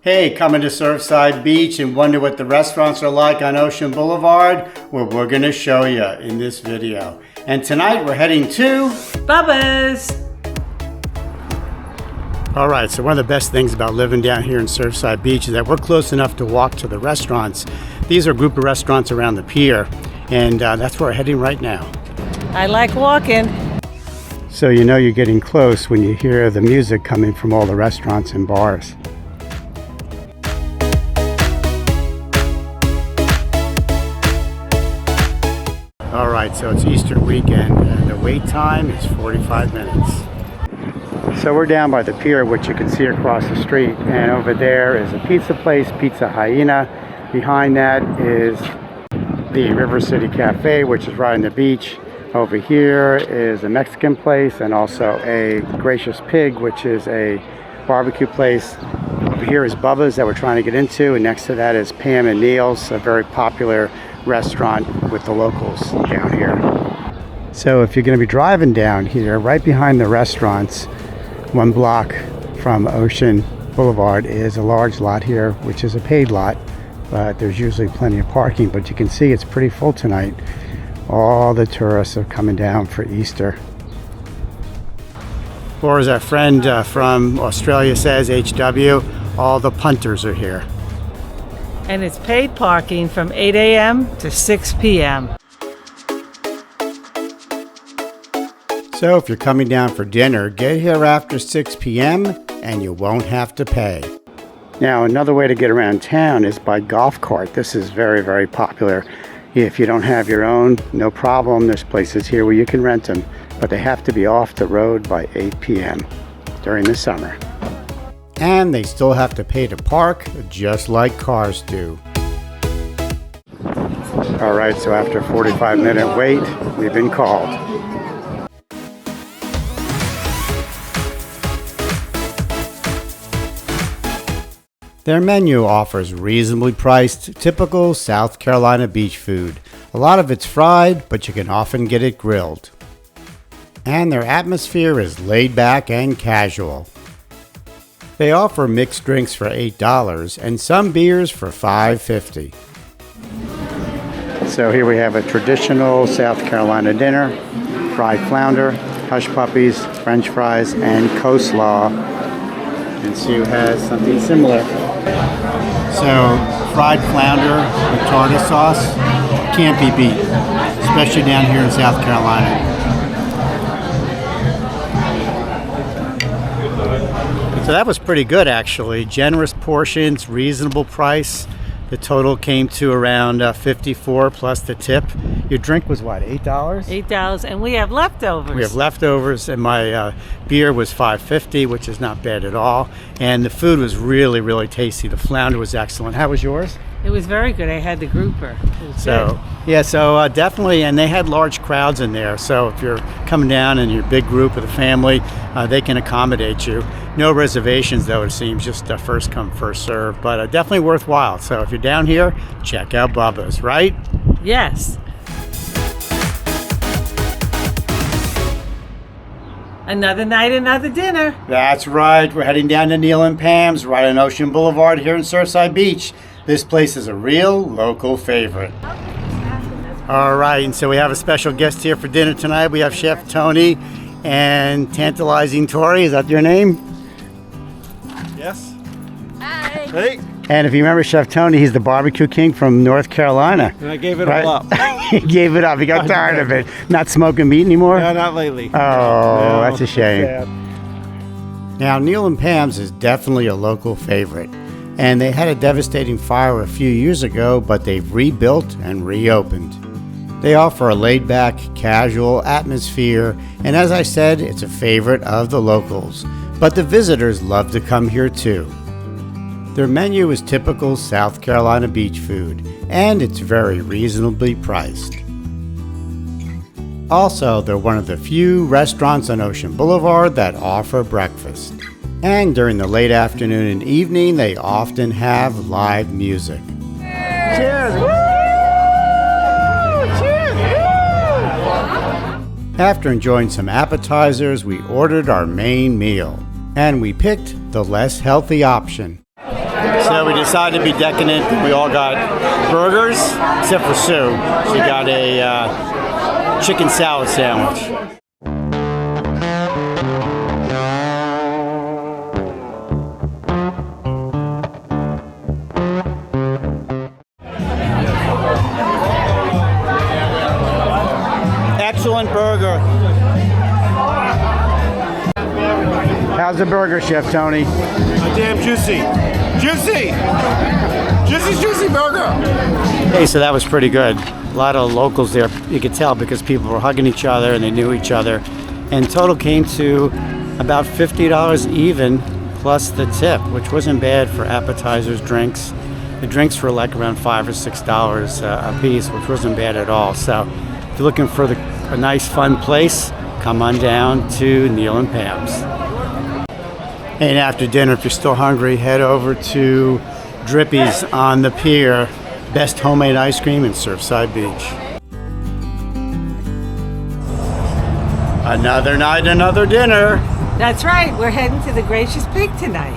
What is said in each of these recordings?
Hey, coming to Surfside Beach and wonder what the restaurants are like on Ocean Boulevard? Well, we're going to show you in this video. And tonight we're heading to Bubbas. All right, so one of the best things about living down here in Surfside Beach is that we're close enough to walk to the restaurants. These are a group of restaurants around the pier, and that's where we're heading right now. I like walking. So you know you're getting close when you hear the music coming from all the restaurants and bars. All right, so it's Easter weekend and the wait time is 45 minutes. So we're down by the pier, which you can see across the street, and over there is a pizza place, Pizza Hyena. Behind that is the River City Cafe, which is right on the beach. Over here is a Mexican place and also a Gracious Pig, which is a barbecue place. Over here is Bubba's that we're trying to get into, and next to that is Pam and Neal's, a very popular restaurant with the locals down here. So if you're going to be driving down here, right behind the restaurants, 1 block from Ocean Boulevard is a large lot here, which is a paid lot, but there's usually plenty of parking. But you can see it's pretty full tonight. All the tourists are coming down for Easter. Or as our friend from Australia says, HW, all the punters are here. And it's paid parking from 8 a.m. to 6 p.m. So if you're coming down for dinner, get here after 6 p.m. and you won't have to pay. Now, another way to get around town is by golf cart. This is very, very popular. If you don't have your own, no problem. There's places here where you can rent them, but they have to be off the road by 8 p.m. during the summer. And they still have to pay to park, just like cars do. All right, so after a 45-minute wait, we've been called. Their menu offers reasonably priced, typical South Carolina beach food. A lot of it's fried, but you can often get it grilled. And their atmosphere is laid back and casual. They offer mixed drinks for $8 and some beers for $5.50. So here we have a traditional South Carolina dinner: fried flounder, hush puppies, French fries, and coleslaw. And Sue has something similar. So fried flounder with tartar sauce can't be beat, especially down here in South Carolina. So that was pretty good, actually. Generous portions, reasonable price. The total came to around $54 plus the tip. Your drink was what, $8? $8, and we have leftovers. We have leftovers, and my beer was $5.50, which is not bad at all. And the food was really, really tasty. The flounder was excellent. How was yours? It was very good. I had the grouper. It was good. Yeah, so definitely, and they had large crowds in there. So if you're coming down in your big group with a family, they can accommodate you. No reservations, though, it seems, just first come, first serve, but definitely worthwhile. So if you're down here, check out Bubbas, right? Yes. Another night, another dinner. That's right. We're heading down to Neal Pam's right on Ocean Boulevard here in Surfside Beach. This place is a real local favorite. All right, and so we have a special guest here for dinner tonight. We have Chef Tony and Tantalizing Tori. Is that your name? Yes. Hi. Hey. And if you remember Chef Tony, he's the barbecue king from North Carolina. And I gave it all up. He gave it up. He got tired of it. Not smoking meat anymore? No, not lately. Oh, No, that's a shame. sad. Now, Neal Pam's is definitely a local favorite. And they had a devastating fire a few years ago, but they've rebuilt and reopened. They offer a laid-back, casual atmosphere, and as I said, it's a favorite of the locals. But the visitors love to come here too. Their menu is typical South Carolina beach food, and it's very reasonably priced. Also, they're one of the few restaurants on Ocean Boulevard that offer breakfast. And during the late afternoon and evening, they often have live music. Cheers! Woo! Cheers! Woo! After enjoying some appetizers, we ordered our main meal, and we picked the less healthy option. decided to be decadent. We all got burgers, except for Sue. She got a chicken salad sandwich. Excellent burger. How's the burger, Chef Tony? Damn juicy. Juicy! Juicy burger! Hey, so that was pretty good. A lot of locals there, you could tell, because people were hugging each other and they knew each other. And total came to about $50 even, plus the tip, which wasn't bad for appetizers, drinks. The drinks were like around $5 or $6 a piece, which wasn't bad at all. So if you're looking for a nice, fun place, come on down to Neal and Pam's. And after dinner, if you're still hungry, head over to Drippy's on the pier. Best homemade ice cream in Surfside Beach. Another night, another dinner. That's right. We're heading to the Gracious Pig tonight.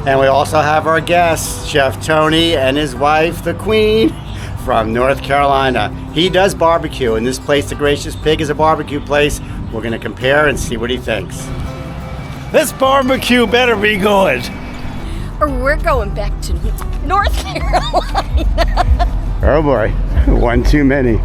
And we also have our guest, Chef Tony, and his wife, the Queen, from North Carolina. He does barbecue, and this place, the Gracious Pig, is a barbecue place. We're going to compare and see what he thinks. This barbecue better be good. Or we're going back to North Carolina. Oh boy, one too many.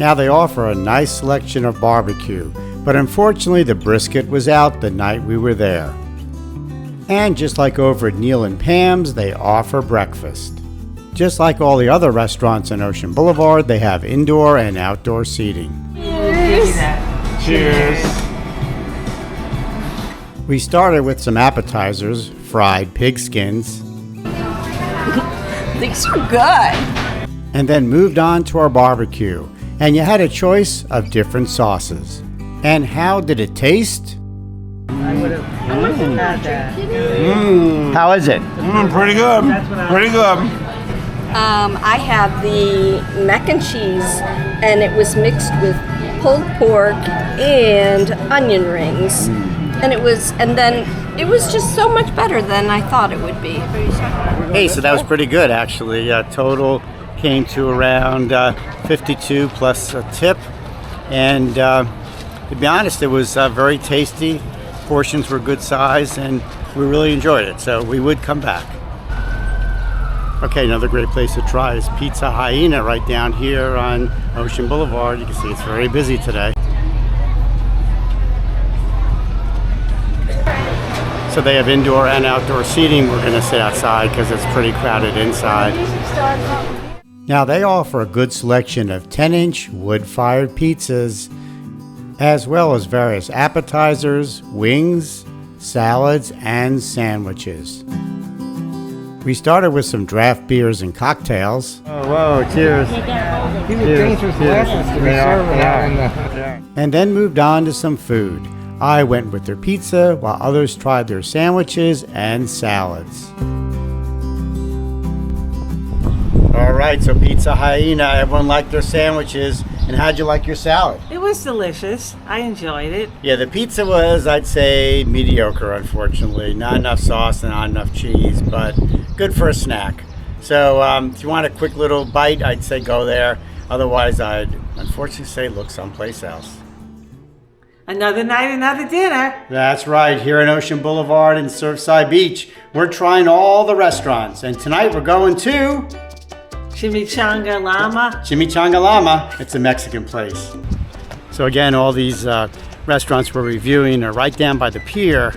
Now they offer a nice selection of barbecue, but unfortunately the brisket was out the night we were there. And just like over at Neal and Pam's, they offer breakfast. Just like all the other restaurants on Ocean Boulevard, they have indoor and outdoor seating. Cheers. We started with some appetizers, fried pig skins, These are good. and then moved on to our barbecue. And you had a choice of different sauces. And how did it taste? I would have had that. How is it? Pretty good. Pretty good. I had the mac and cheese, and it was mixed with pulled pork and onion rings. And it was just so much better than I thought it would be. Hey, so that was pretty good actually. Total came to around 52 plus a tip. And to be honest, it was very tasty. Portions were good size, and we really enjoyed it. So we would come back. Okay, another great place to try is Pizza Hyena right down here on Ocean Boulevard. You can see it's very busy today. So they have indoor and outdoor seating. We're going to sit outside because it's pretty crowded inside. Now they offer a good selection of 10-inch wood-fired pizzas, as well as various appetizers, wings, salads, and sandwiches. We started with some draft beers and cocktails. Oh, whoa, cheers. These are dangerous glasses to be serving out in the... And then moved on to some food. I went with their pizza, while others tried their sandwiches and salads. All right, so Pizza Hyena, everyone liked their sandwiches. And how'd you like your salad? It was delicious. I enjoyed it. Yeah, the pizza was, I'd say, mediocre, unfortunately. Not enough sauce and not enough cheese, but good for a snack. So if you want a quick little bite, I'd say go there. Otherwise, I'd unfortunately say look someplace else. Another night, another dinner. That's right, here in Ocean Boulevard and Surfside Beach, we're trying all the restaurants. And tonight we're going to Chimichanga Llama. Chimichanga Llama. It's a Mexican place. So again, all these restaurants we're reviewing are right down by the pier,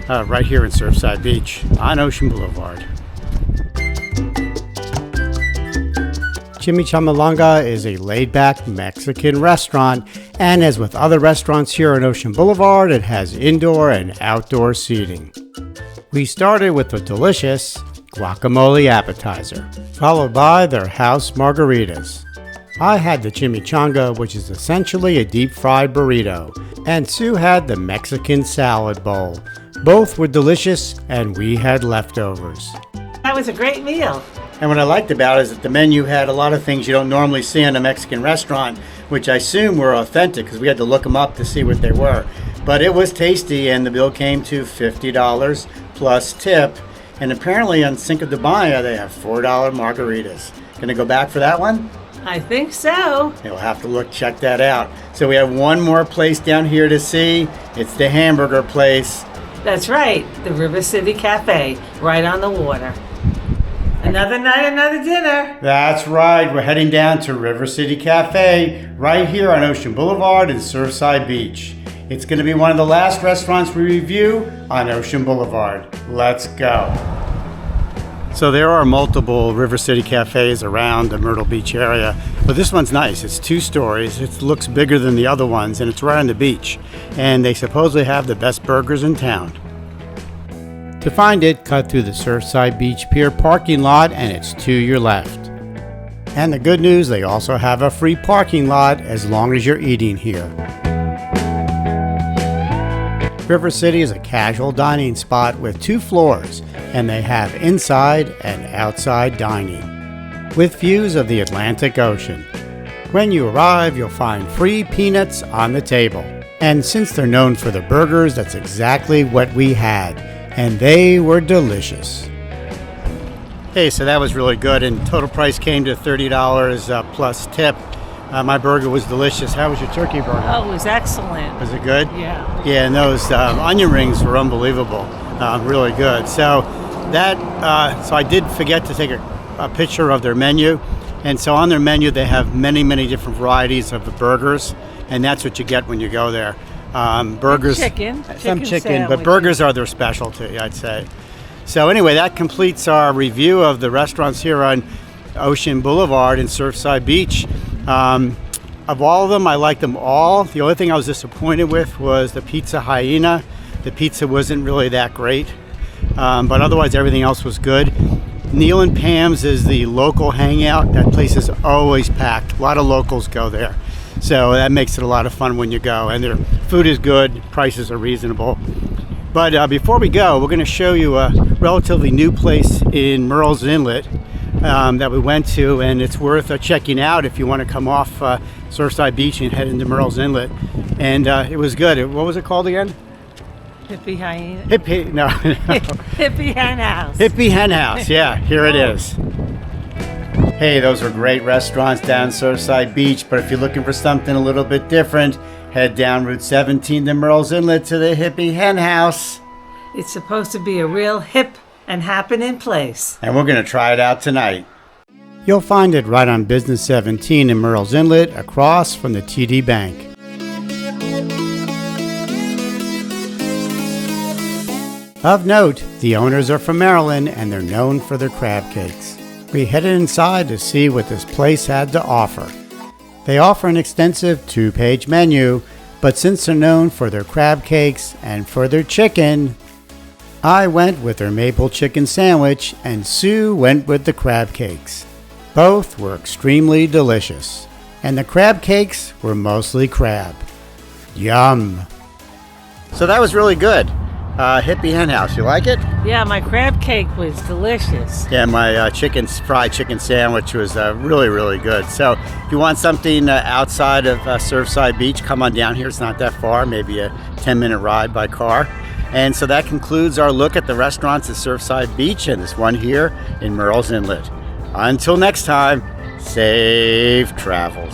right here in Surfside Beach on Ocean Boulevard. Chimichanga Llama is a laid-back Mexican restaurant, and as with other restaurants here on Ocean Boulevard, it has indoor and outdoor seating. We started with a delicious guacamole appetizer, followed by their house margaritas. I had the chimichanga, which is essentially a deep-fried burrito, and Sue had the Mexican salad bowl. Both were delicious, and we had leftovers. That was a great meal. And what I liked about it is that the menu had a lot of things you don't normally see in a Mexican restaurant, which I assume were authentic because we had to look them up to see what they were. But it was tasty, and the bill came to $50 plus tip. And apparently on Cinco de Mayo, they have $4 margaritas. Gonna go back for that one? I think so. You'll have to check that out. So we have one more place down here to see. It's the hamburger place. That's right, the River City Cafe, right on the water. Another night, another dinner. That's right. We're heading down to River City Cafe right here on Ocean Boulevard in Surfside Beach. It's going to be one of the last restaurants we review on Ocean Boulevard. Let's go. So there are multiple River City cafes around the Myrtle Beach area, but this one's nice. It's 2 stories. It looks bigger than the other ones, and it's right on the beach. And they supposedly have the best burgers in town. To find it, cut through the Surfside Beach Pier parking lot, and it's to your left. And the good news, they also have a free parking lot as long as you're eating here. River City is a casual dining spot with 2 floors, and they have inside and outside dining, with views of the Atlantic Ocean. When you arrive, you'll find free peanuts on the table. And since they're known for the burgers, that's exactly what we had, and they were delicious. Hey, so that was really good, and total price came to $30 plus tip. My burger was delicious. How was your turkey burger? Oh, it was excellent. Was it good? Yeah. Yeah, and those onion rings were unbelievable. Really good. So I did forget to take a picture of their menu. And so on their menu, they have many, many different varieties of the burgers. And that's what you get when you go there. Burgers. Some chicken, but burgers are their specialty, I'd say. So anyway, that completes our review of the restaurants here on Ocean Boulevard in Surfside Beach. Of all of them, I liked them all. The only thing I was disappointed with was the pizza Hyena. The pizza wasn't really that great, but otherwise everything else was good. Neal and Pam's is the local hangout. That place is always packed. A lot of locals go there, so that makes it a lot of fun when you go. And their food is good, prices are reasonable. But before we go, we're going to show you a relatively new place in Murrells Inlet that we went to, and it's worth checking out if you want to come off Surfside Beach and head into Murrells Inlet. And it was good. What was it called again? Hippy Hyena. No. Hippy Hen House. Hippy Hen House. Yeah, here it is. Hey, those are great restaurants down Surfside Beach, but if you're looking for something a little bit different, head down Route 17 to Murrells Inlet to the Hippy Hen House. It's supposed to be a real hip and happening place. And we're going to try it out tonight. You'll find it right on Business 17 in Murrells Inlet, across from the TD Bank. Of note, the owners are from Maryland and they're known for their crab cakes. We headed inside to see what this place had to offer. They offer an extensive 2-page menu, but since they're known for their crab cakes and for their chicken, I went with their maple chicken sandwich and Sue went with the crab cakes. Both were extremely delicious, and the crab cakes were mostly crab. Yum! So that was really good. Hippy Hen House, you like it? Yeah, my crab cake was delicious. Yeah, my fried chicken sandwich was really, really good. So if you want something outside of Surfside Beach, come on down here. It's not that far, maybe a 10-minute ride by car. And so that concludes our look at the restaurants at Surfside Beach and this one here in Murrells Inlet. Until next time, safe travels.